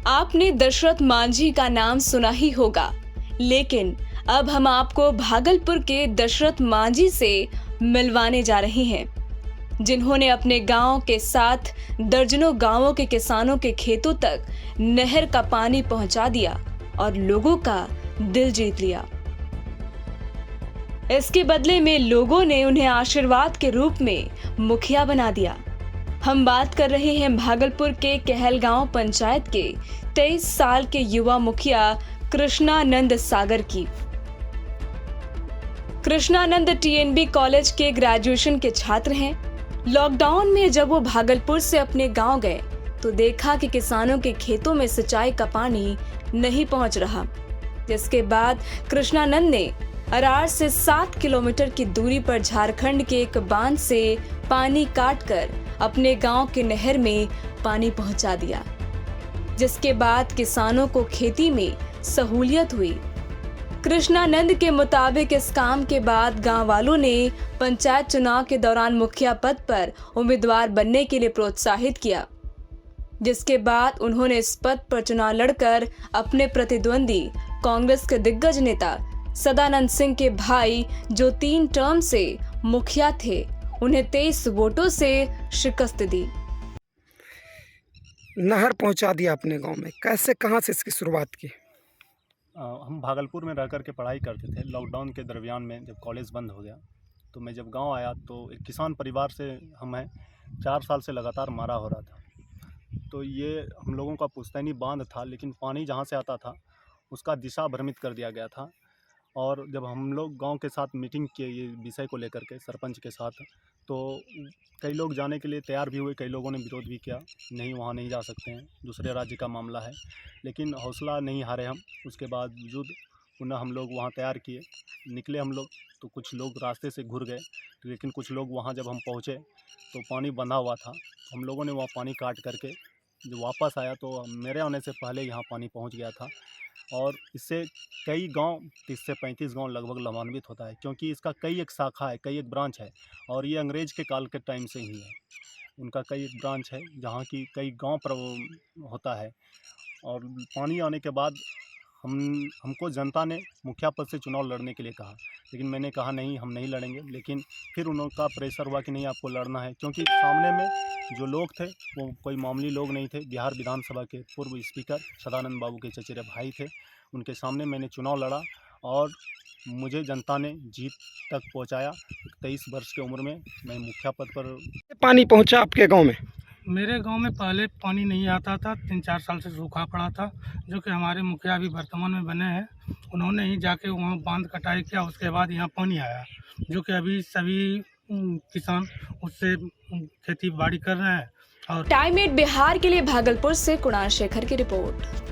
आपने दशरथ मांझी का नाम सुना ही होगा, लेकिन अब हम आपको भागलपुर के दशरथ मांझी से मिलवाने जा रहे हैं, जिन्होंने अपने गांव के साथ दर्जनों गांवों के किसानों के खेतों तक नहर का पानी पहुंचा दिया और लोगों का दिल जीत लिया। इसके बदले में लोगों ने उन्हें आशीर्वाद के रूप में मुखिया बना दिया। हम बात कर रहे हैं भागलपुर के कहलगांव पंचायत के 23 साल के युवा मुखिया कृष्णानंद सागर की। कृष्णानंद टीएनबी कॉलेज के ग्रेजुएशन के छात्र हैं। लॉकडाउन में जब वो भागलपुर से अपने गांव गए तो देखा कि किसानों के खेतों में सिंचाई का पानी नहीं पहुंच रहा, जिसके बाद कृष्णानंद ने अरार से 7 किलोमीटर की दूरी पर झारखंड के एक बांध से पानी काटकर अपने गांव के नहर में पानी पहुंचा दिया, जिसके बाद किसानों को खेती में सहूलियत हुई। कृष्णानंद के मुताबिक इस काम के बाद गांव वालों ने पंचायत चुनाव के दौरान मुखिया पद पर उम्मीदवार बनने के लिए प्रोत्साहित किया, जिसके बाद उन्होंने इस पद पर चुनाव लड़कर अपने प्रतिद्वंदी कांग्रेस के दिग्गज नेता सदानंद सिंह के भाई, जो 3 टर्म से मुखिया थे, उन्हें 23 वोटों से शिकस्त दी। नहर पहुंचा दिया अपने गांव में, कैसे कहां से इसकी शुरुआत की? हम भागलपुर में रह कर के पढ़ाई करते थे। लॉकडाउन के दरमियान में जब कॉलेज बंद हो गया तो मैं जब गांव आया तो एक किसान परिवार से हम हैं। 4 साल से लगातार मारा हो रहा था। तो ये हम लोगों का पुश्तैनी बांध था, लेकिन पानी जहां से आता था उसका दिशा भ्रमित कर दिया गया था। और जब हम लोग गांव के साथ मीटिंग किए ये विषय को लेकर के सरपंच के साथ, तो कई लोग जाने के लिए तैयार भी हुए, कई लोगों ने विरोध भी किया, नहीं वहाँ नहीं जा सकते हैं, दूसरे राज्य का मामला है। लेकिन हौसला नहीं हारे हम। उसके बावजूद पुनः हम लोग वहाँ तैयार किए, निकले हम लोग। तो कुछ लोग रास्ते से घुर गए, लेकिन कुछ लोग वहाँ जब हम पहुँचे तो पानी बंधा हुआ था। हम लोगों ने वहाँ पानी काट करके जो वापस आया तो मेरे आने से पहले यहाँ पानी पहुँच गया था। और इससे कई गांव 30 से 35 गांव लगभग लाभान्वित होता है, क्योंकि इसका कई एक शाखा है, कई एक ब्रांच है। और ये अंग्रेज के काल के टाइम से ही है, उनका कई एक ब्रांच है जहां की कई गांव पर होता है। और पानी आने के बाद हमको जनता ने मुखिया पद से चुनाव लड़ने के लिए कहा, लेकिन मैंने कहा नहीं, हम नहीं लड़ेंगे। लेकिन फिर उनका प्रेशर हुआ कि नहीं, आपको लड़ना है, क्योंकि सामने में जो लोग थे वो कोई मामूली लोग नहीं थे। बिहार विधानसभा के पूर्व स्पीकर सदानंद बाबू के चचेरे भाई थे। उनके सामने मैंने चुनाव लड़ा और मुझे जनता ने जीत तक पहुंचाया। 23 वर्ष की उम्र में मैं मुखिया पद पर। पानी पहुंचा आपके गांव में? मेरे गांव में पहले पानी नहीं आता था, 3-4 साल से सूखा पड़ा था, जो कि हमारे मुखिया अभी वर्तमान में बने हैं। उन्होंने ही जाके वहां बांध कटाई किया, उसके बाद यहाँ पानी आया, जो कि अभी सभी किसान उससे खेती बाड़ी कर रहे हैं। और टाइम 8 बिहार के लिए भागलपुर से कुणाल शेखर की रिपोर्ट।